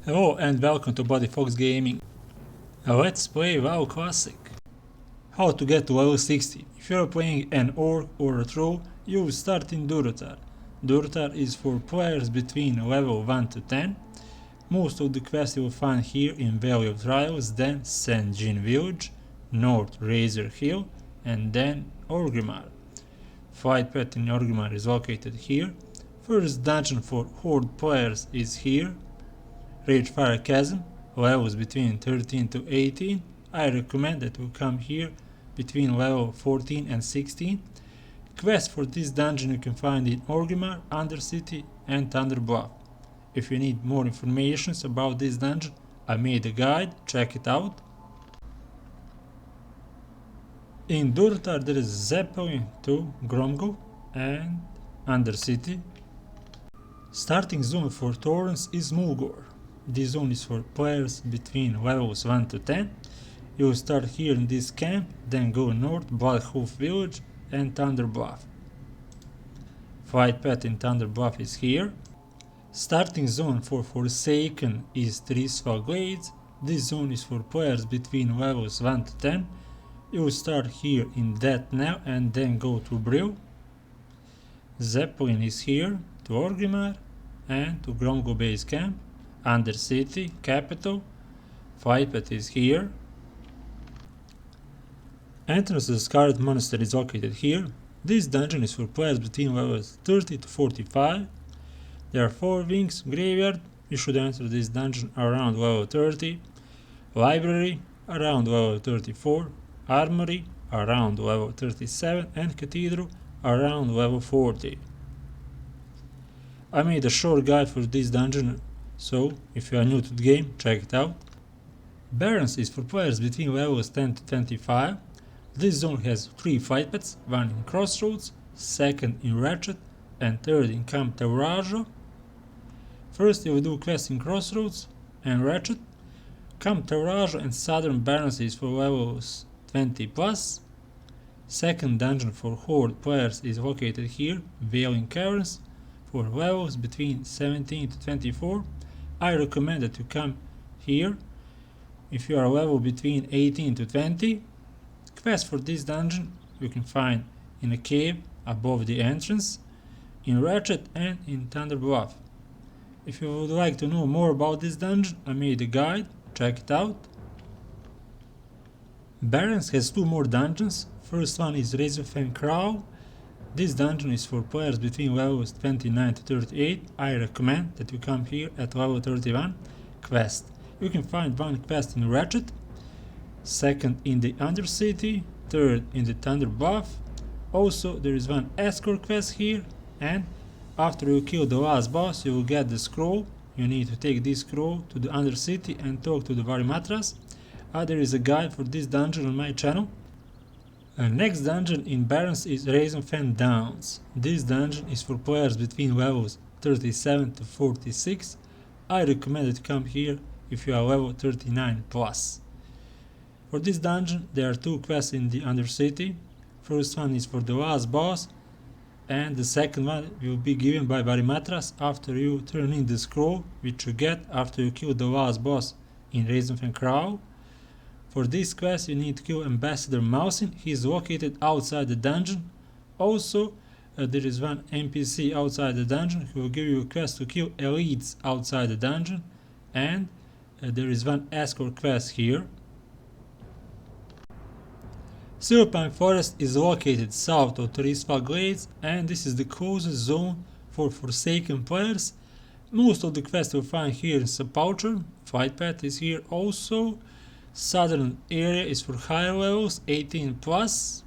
Hello and welcome to BloodyFox Gaming. Let's play WoW Classic. How to get to level 60. If you are playing an Orc or a Troll, you will start in Durotar. Durotar is for players between level 1 to 10. Most of the quests you will find here in Valley of Trials, then St. Jean Village, North Razor Hill, and then Orgrimmar. Fight path in Orgrimmar is located here. First dungeon for Horde players is here. Ragefire Chasm, levels between 13 to 18. I recommend that you come here between level 14 and 16. Quests for this dungeon you can find in Orgrimmar, Undercity and Thunderbluff. If you need more information about this dungeon, I made a guide, check it out. In Durotar there is Zeppelin to Gromgo and Undercity. Starting zone for Torrents is Mulgore. This zone is for players between levels 1 to 10. You will start here in this camp, then go north, Bloodhoof Village and Thunderbluff. Fight path in Thunderbluff is here. Starting zone for Forsaken is Thrift Glades. This zone is for players between levels 1 to 10. You will start here in Death Knell and then go to Brill. Zeppelin is here to Orgrimmar and to Gromgo base camp. Undercity, capital. Fight path is here. Entrance to the Scarlet Monastery is located here. This dungeon is for players between levels 30 to 45. There are 4 wings. Graveyard, you should enter this dungeon around level 30. Library, around level 34. Armory, around level 37. And Cathedral, around level 40. I made a short guide for this dungeon, so if you are new to the game, check it out. Barrens is for players between levels 10 to 25. This zone has 3 fight paths, one in Crossroads, second in Ratchet, and third in Camp Taurajo. First you will do quests in Crossroads and Ratchet. Camp Taurajo and Southern Barrens is for levels 20+. Second dungeon for Horde players is located here, Veiling Caverns, for levels between 17 to 24. I recommend that you come here if you are level between 18 to 20. Quests for this dungeon you can find in a cave above the entrance, in Ratchet and in Thunderbluff. If you would like to know more about this dungeon, I made a guide, check it out. Barrens has 2 more dungeons. First one is Razorfang Kraul. This dungeon is for players between levels 29 to 38. I recommend that you come here at level 31. Quest. You can find 1 quest in Ratchet, second in the Undercity, third in the Thunderbluff. Also there is 1 escort quest here, and after you kill the last boss you will get the scroll. You need to take this scroll to the Undercity and talk to the Varimatras. There is a guide for this dungeon on my channel. Next dungeon in Barrens is Razorfang Downs. This dungeon is for players between levels 37 to 46. I recommend that you come here if you are level 39+. For this dungeon there are 2 quests in the Undercity. First one is for the last boss, and the second one will be given by Varimatras after you turn in the scroll, which you get after you kill the last boss in Razorfang Kraul. For this quest you need to kill Ambassador Mousin. He is located outside the dungeon. Also there is 1 NPC outside the dungeon who will give you a quest to kill elites outside the dungeon, and there is 1 escort quest here. Silverpine Forest is located south of Thrift Glades, and this is the closest zone for Forsaken players. Most of the quests you'll find here in Sepulcher. Fight path is here also. Southern area is for higher levels, 18+.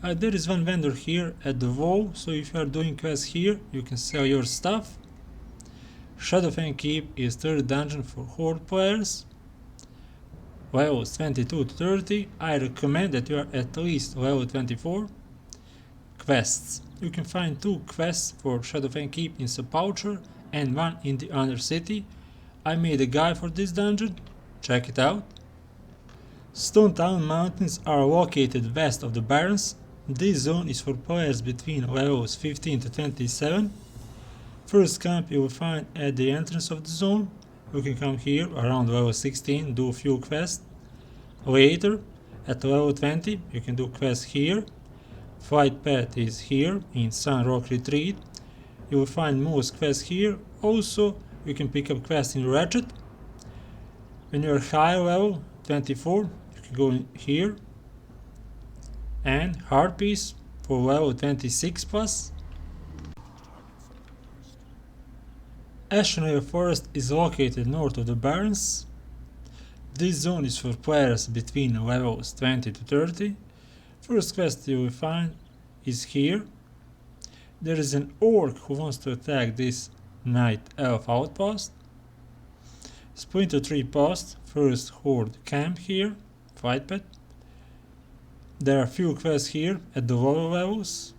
There is 1 vendor here at the wall, so if you are doing quests here, you can sell your stuff. Shadowfang Keep is 3rd dungeon for Horde players. Levels 22 to 30. I recommend that you are at least level 24. Quests. You can find 2 quests for Shadowfang Keep in Sepulcher and 1 in the Undercity. I made a guide for this dungeon, check it out. Stonetalon Mountains are located west of the Barrens. This zone is for players between levels 15 to 27. First camp you will find at the entrance of the zone. you can come here around level 16, do a few quests. Later, at level 20, you can do quests here. Fight path is here in Sun Rock Retreat. You will find most quests here. Also, you can pick up quests in Ratchet. When you are high level 24, you can go in here. And Harpies for level 26 plus. Ashenvale Forest is located north of the Barrens. This zone is for players between levels 20 to 30. First quest you will find is here. There is an orc who wants to attack this Night Elf outpost. Splinter Tree Post, first Horde camp here, fight pet. There are few quests here at the lower levels.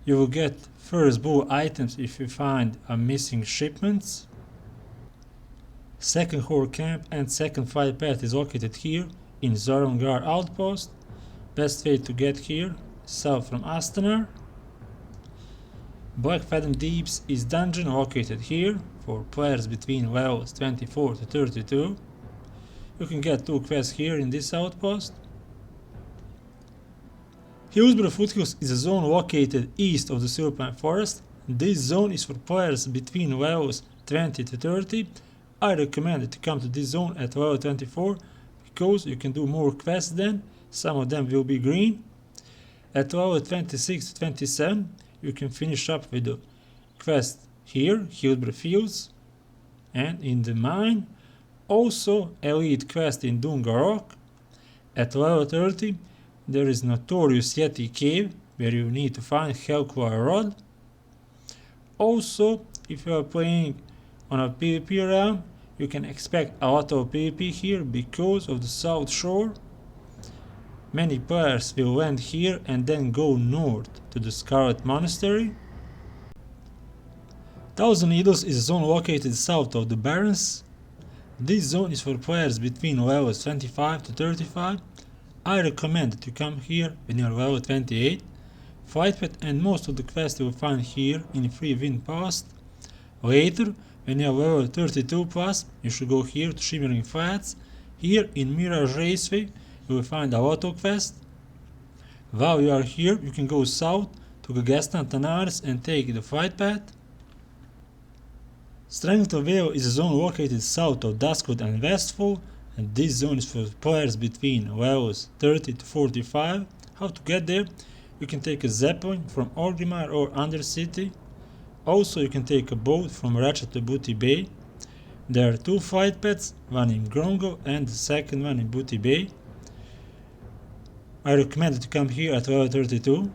You will get first blue items if you find a missing shipments. Second Horde camp and second fight path is located here in Zorangar outpost. Best way to get here, south from Astana. Blackfathom Deeps is dungeon located here for players between levels 24 to 32. You can get 2 quests here in this outpost. Hillsborough Foothills is a zone located east of the Silverpine Forest. This zone is for players between levels 20 to 30. I recommend to come to this zone at level 24 because you can do more quests then. Some of them will be green. At level 26 to 27 you can finish up with the quest here, Hillsborough Fields, and in the mine. Also elite quest in Dungarok. At level 30 there is Notorious Yeti Cave where you need to find Hellclaw Rod. Also, if you are playing on a PvP realm, you can expect a lot of PvP here because of the South Shore. Many players will land here and then go north to the Scarlet Monastery. Thousand Needles is a zone located south of the Barrens. This zone is for players between levels 25 to 35. I recommend that you come here when you are level 28. Fight pet and most of the quests you will find here in Free Wind Past. Later, when you are level 32 plus, you should go here to Shimmering Flats. Here in Mirage Raceway, you will find a lot of quests. While you are here, you can go south to Gagastan Tanaris and take the fight path. Strength of Vale is a zone located south of Duskwood and Westfall, and this zone is for players between levels 30 to 45. How to get there? You can take a Zeppelin from Orgrimmar or Undercity. Also, you can take a boat from Ratchet to Booty Bay. There are 2 fight paths, one in Grongo and the second one in Booty Bay. I recommend to come here at level 32,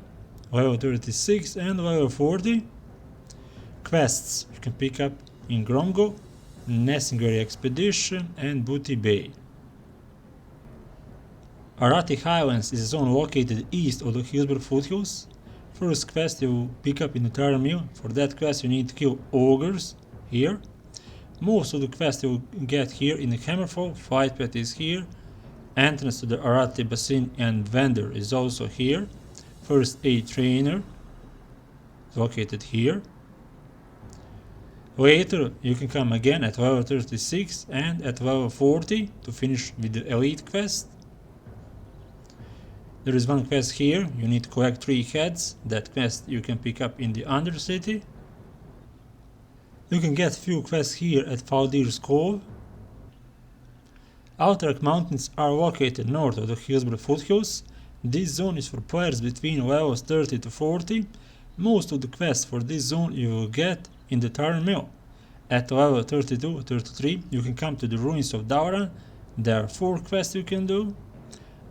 level 36 and level 40. Quests you can pick up in Grongo, Nessingary Expedition and Booty Bay. Arathi Highlands is a zone located east of the Hillsborough Foothills. First quest you will pick up in the Terra Mill. For that quest you need to kill ogres here. Most of the quests you will get here in the Hammerfall. Fight path is here. Entrance to the Arathi Basin and Vendor is also here. First aid trainer is located here. Later you can come again at level 36 and at level 40 to finish with the elite quest. There is one quest here, you need to collect 3 heads. That quest you can pick up in the Undercity. You can get few quests here at Faldir's Cove. Alterac Mountains are located north of the Hillsborough Foothills. This zone is for players between levels 30 to 40. Most of the quests for this zone you will get in the Tarn Mill. At level 32 33 you can come to the Ruins of Dauran. There are 4 quests you can do.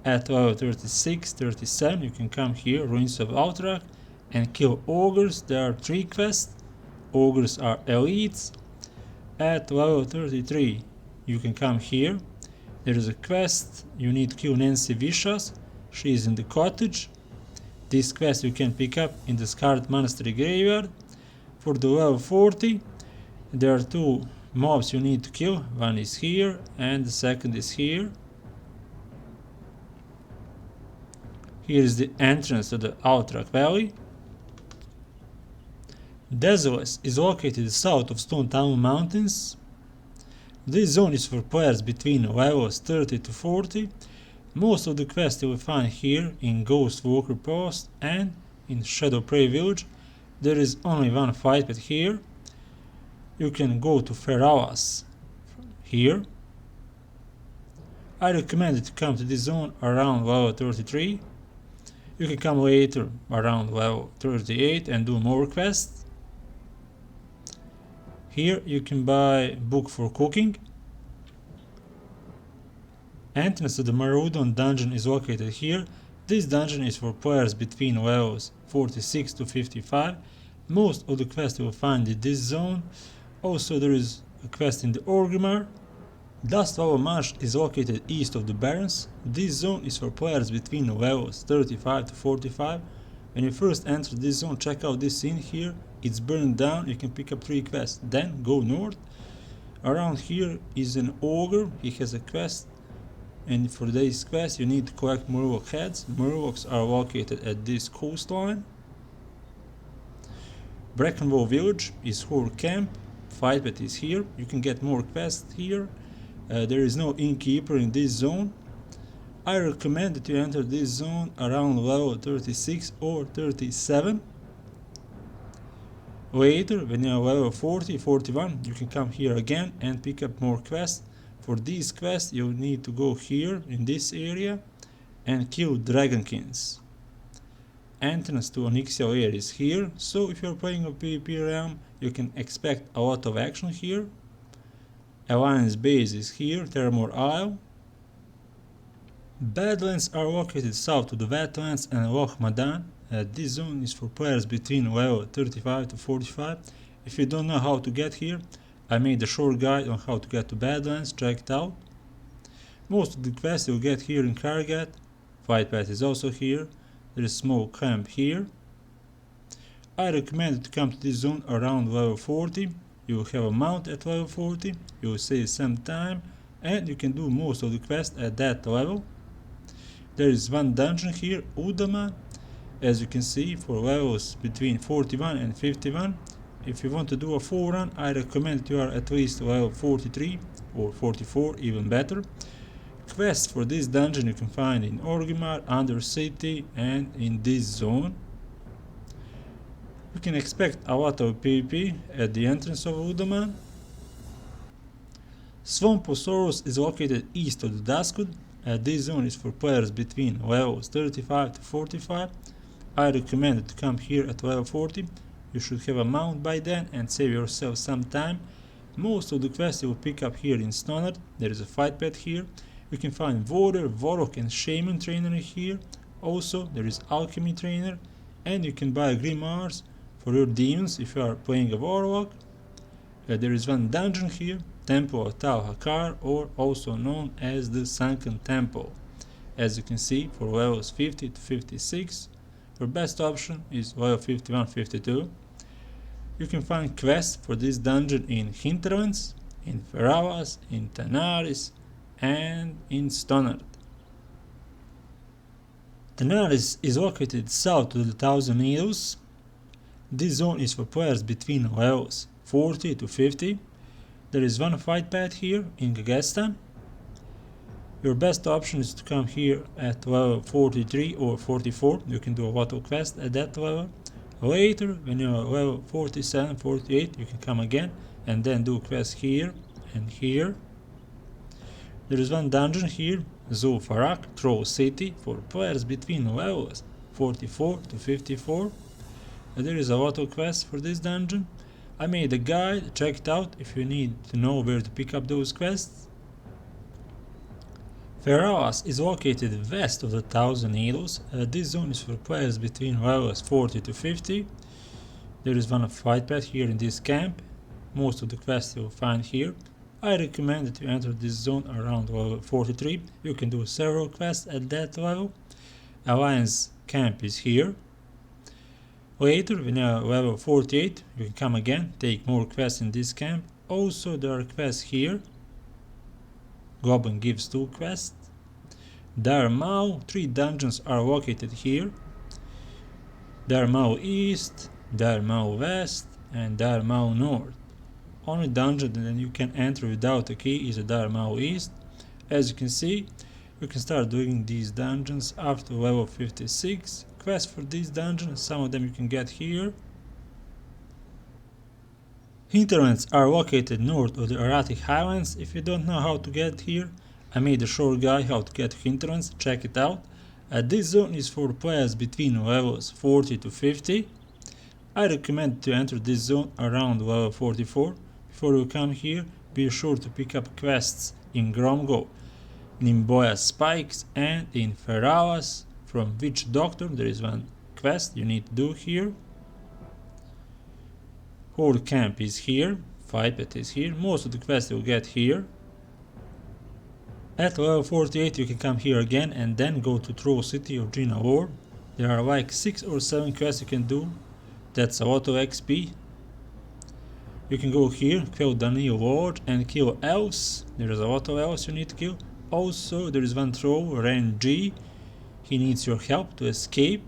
At level 36 37 you can come here, Ruins of Alterac, and kill ogres. There are 3 quests. Ogres are elites. At level 33 you can come here. There is a quest, you need to kill Nancy Vicious. She is in the cottage. This quest you can pick up in the Scarlet Monastery Graveyard. For the level 40 there are 2 mobs you need to kill. One is here and the second is here. Here is the entrance to the Alterac Valley. Desolace is located south of Stonetalon Mountains. This zone is for players between levels 30 to 40. Most of the quests you will find here in Ghost Walker Post and in Shadow Prey Village. There is only one fight pad here. You can go to Feralas here. I recommend you to come to this zone around level 33. You can come later around level 38 and do more quests. Here you can buy book for cooking. Entrance to the Maraudon dungeon is located here. This dungeon is for players between levels 46 to 55. Most of the quests you will find in this zone. Also there is a quest in the Orgrimmar. Dustwallow Marsh is located east of the Barrens. This zone is for players between levels 35 to 45. When you first enter this zone, check out this scene here. It's burned down, you can pick up 3 quests. Then go north. Around here is an ogre, he has a quest. And for this quest you need to collect Murloc heads. Murlocs are located at this coastline. Brackenwall Village is Horde camp. Fight pad is here. You can get more quests here. There is no innkeeper in this zone. I recommend that you enter this zone around level 36 or 37. Later, when you are level 40, 41, you can come here again and pick up more quests. For these quests, you need to go here in this area and kill Dragonkins. Entrance to Onyxia Lair is here, so if you are playing a PvP realm, you can expect a lot of action here. Alliance base is here, Terramore Isle. Badlands are located south of the wetlands and Loch Madan. This zone is for players between level 35 to 45. If you don't know how to get here, I made a short guide on how to get to Badlands, check it out. Most of the quests you'll get here in Kargat. Fight path is also here. There is a small camp here. I recommend you to come to this zone around level 40. You will have a mount at level 40, you will save some time, and you can do most of the quests at that level. There is one dungeon here, Uldaman, as you can see, for levels between 41 and 51. If you want to do a full run, I recommend you are at least level 43 or 44, even better. Quests for this dungeon you can find in Orgrimmar, Undercity, and in this zone. You can expect a lot of PvP at the entrance of Uldaman. Swamposaurus is located east of the Duskwood. This zone is for players between levels 35 to 45. I recommend you to come here at level 40. You should have a mount by then and save yourself some time. Most of the quests you will pick up here in Stonard. There is a fight pad here. You can find Warrior, Warlock and Shaman trainer here. Also there is Alchemy trainer, and you can buy Grimoires for your demons if you are playing a Warlock. There is one dungeon here, Temple of Tal Hakar, or also known as the Sunken Temple. As you can see, for levels 50 to 56, your best option is level 51-52. You can find quests for this dungeon in Hinterlands, in Feralas, in Tanaris, and in Stonard. Tanaris is located south of the Thousand Needles. This zone is for players between levels 40 to 50. There is one fight path here in Gagesta. Your best option is to come here at level 43 or 44. You can do a lot of quests at that level. Later, when you are level 47, 48, you can come again and then do quests here and here. There is one dungeon here, Zul'Farrak, Troll City, for players between levels 44 to 54. There is a lot of quests for this dungeon. I made a guide, check it out if you need to know where to pick up those quests. Feralas is located west of the Thousand Needles. This zone is for players between levels 40 to 50. There is one fight path here in this camp. Most of the quests you will find here. I recommend that you enter this zone around level 43. You can do several quests at that level. Alliance camp is here. Later, when you are level 48, you can come again, take more quests in this camp. Also, there are quests here. Goblin gives 2 quests. Darmau, 3 dungeons are located here. Darmau East, Darmau West, and Darmau North. Only dungeon that you can enter without a key is the Darmau East. As you can see, you can start doing these dungeons after level 56. Quests for these dungeons, some of them you can get here. Hinterlands are located north of the Arathi Highlands. If you don't know how to get here, I made a short guide how to get to Hinterlands, check it out. This zone is for players between levels 40 to 50. I recommend to enter this zone around level 44. Before you come here, be sure to pick up quests in Gromgo, Nimboya Spikes, and in Feralas from Witch Doctor. There is one quest you need to do here. Horde Camp is here, Fight Pet is here, most of the quests you'll get here. At level 48 you can come here again and then go to Troll City or Gina War. There are like 6 or 7 quests you can do, that's a lot of XP. You can go here, kill Daniel Lodge and kill elves. There is a lot of elves you need to kill. Also there is one troll, Ren G. He needs your help to escape.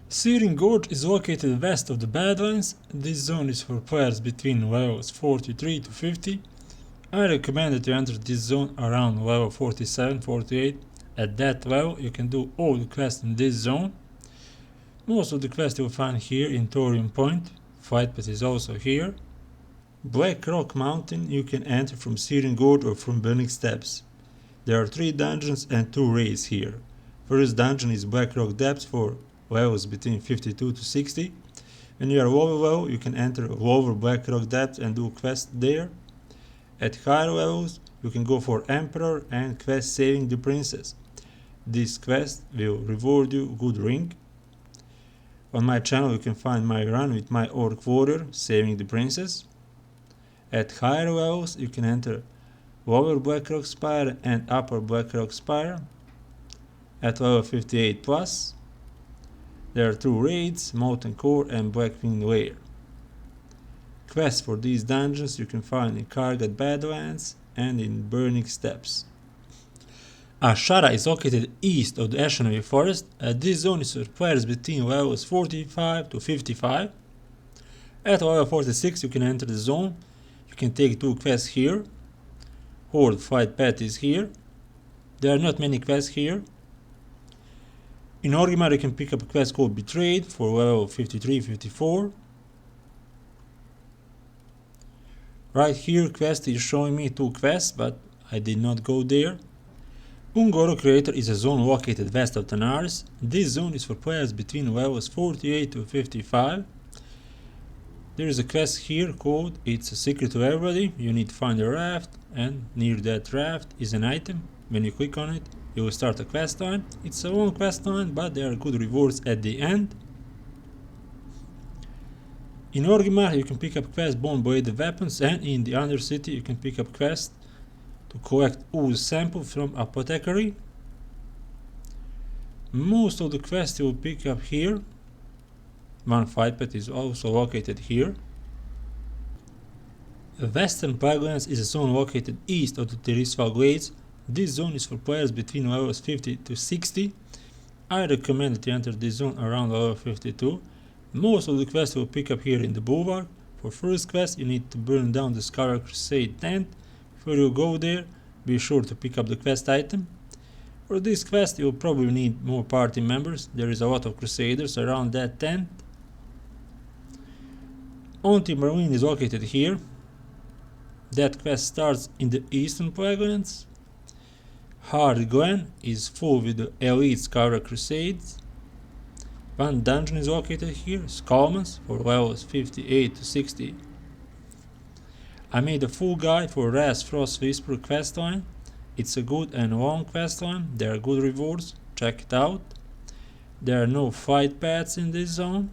Searing Gorge is located west of the Badlands. This zone is for players between levels 43 to 50. I recommend that you enter this zone around level 47-48. At that level you can do all the quests in this zone. Most of the quests you'll find here in Thorium Point. Fight Pet is also here. Blackrock Mountain you can enter from Searing Gorge or from Burning Steps. There are 3 dungeons and 2 raids here. First dungeon is Blackrock Depths for levels between 52 to 60. When you are lower level you can enter lower Blackrock Depths and do quests there. At higher levels you can go for Emperor and quest Saving the Princess. This quest will reward you good ring. On my channel you can find my run with my Orc Warrior Saving the Princess. At higher levels you can enter lower Blackrock Spire and upper Blackrock Spire. At level 58 plus there are 2 raids, Molten Core and Blackwing Lair. Quests for these dungeons you can find in Kargat Badlands and in Burning Steps. Ashara is located east of the Ashenvale forest. This zone is for players between levels 45 to 55. At level 46 you can enter the zone. You can take 2 quests here. Horde Fight Pet is here. There are not many quests here. In Orgrimmar you can pick up a quest called Betrayed for level 53-54. Right here quest is showing me 2 quests, but I did not go there. Ungoro Crater is a zone located west of Tanaris. This zone is for players between levels 48 to 55. There is a quest here called It's a Secret to Everybody. You need to find a raft, and near that raft is an item. When you click on it, you will start a quest line. It's a long quest line, but there are good rewards at the end. In Orgrimmar you can pick up quests Bone Bladed Weapons, and in the Undercity you can pick up quests to collect ooze sample from Apothecary. Most of the quests you will pick up here. One Fight Pet is also located here. Western Plaguelands is a zone located east of the Tirisfal Glades. This zone is for players between levels 50 to 60. I recommend that you enter this zone around level 52. Most of the quests you will pick up here in the Bulwark. For first quest you need to burn down the Scarlet Crusade tent. Before you go there, be sure to pick up the quest item. For this quest you will probably need more party members. There is a lot of Crusaders around that tent. Onti Marine is located here. That quest starts in the Eastern Plaguelands. Hard Glen is full with the elite Scarlet Crusades. One dungeon is located here, Skullmans, for levels 58 to 60. I made a full guide for Raz Frost Whisper questline. It's a good and long questline, there are good rewards, check it out. There are no fight paths in this zone.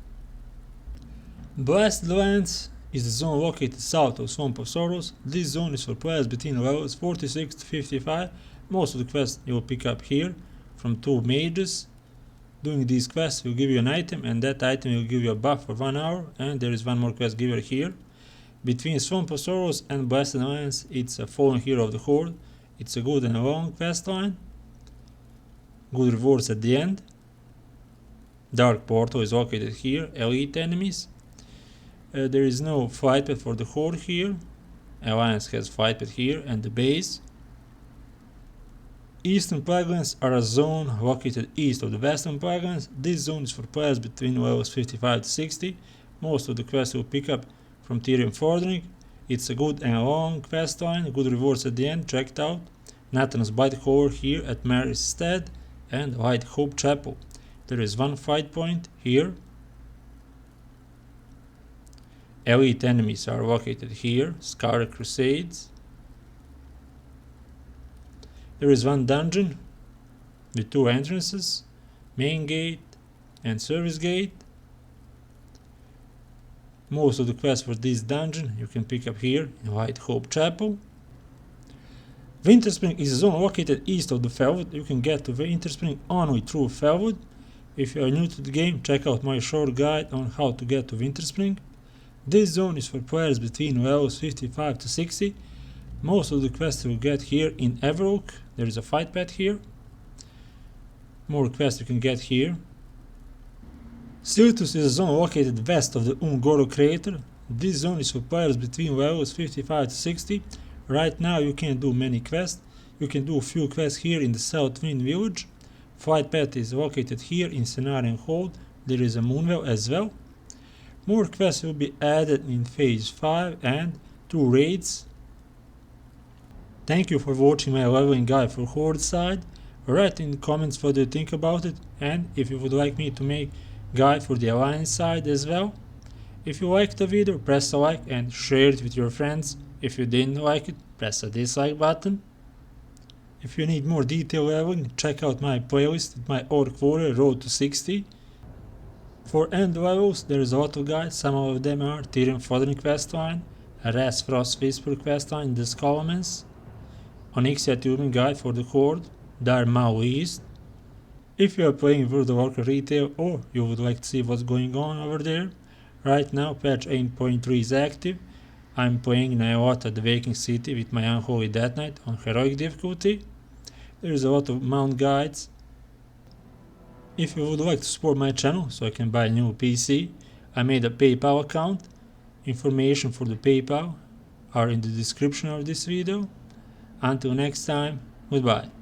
Blacklands is the zone located south of Swamp of Sorrows. This zone is for players between levels 46 to 55. Most of the quests you will pick up here from 2 mages. Doing these quests will give you an item, and that item will give you a buff for 1 hour, and there is one more quest giver here. Between Swamp of Sorrows and Blacklands it's a fallen hero of the Horde. It's a good and long quest line. Good rewards at the end. Dark Portal is located here, elite enemies. There is no fight path for the Horde here. Alliance has fight path here and the base. Eastern Plaguelands are a zone located east of the Western Plaguelands. This zone is for players between levels 55 to 60. Most of the quests will pick up from Tyrion Fordring. It's a good and long quest line, good rewards at the end, check it out. Nathan's Blight Hover here at Mary's Stead and White Hope Chapel. There is one fight point here. Elite enemies are located here, Scarlet Crusades. There is one dungeon with two entrances, main gate and service gate. Most of the quests for this dungeon you can pick up here in White Hope Chapel. Winterspring is a zone located east of the Felwood. You can get to Winterspring only through Felwood. If you are new to the game, check out my short guide on how to get to Winterspring. This zone is for players between levels 55 to 60. Most of the quests you will get here in Everoak. There is a fight path here. More quests you can get here. Siltus is a zone located west of the Ungoro crater. This zone is for players between levels 55 to 60. Right now you can't do many quests. You can do a few quests here in the South Wind village. Fight path is located here in Cenarian Hold. There is a Moonwell as well. More quests will be added in phase 5 and 2 raids. Thank you for watching my leveling guide for Horde side. Write in the comments what you think about it, and if you would like me to make guide for the Alliance side as well. If you liked the video, press a like and share it with your friends. If you didn't like it, press a dislike button. If you need more detailed leveling, check out my playlist with my Orc Warrior Road to 60. For end levels, there is a lot of guides. Some of them are Tyrion Fordring questline, Ras Frost Whisper questline, the Skullmans, Onyxia Tuning guide for the Horde, Darmau East. If you are playing World of Warcraft Retail or you would like to see what's going on over there, right now patch 8.3 is active. I'm playing Nyawat at the Waking City with my Unholy Death Knight on Heroic difficulty. There is a lot of mount guides. If you would like to support my channel so I can buy a new PC, I made a PayPal account. Information for the PayPal are in the description of this video. Until next time, goodbye.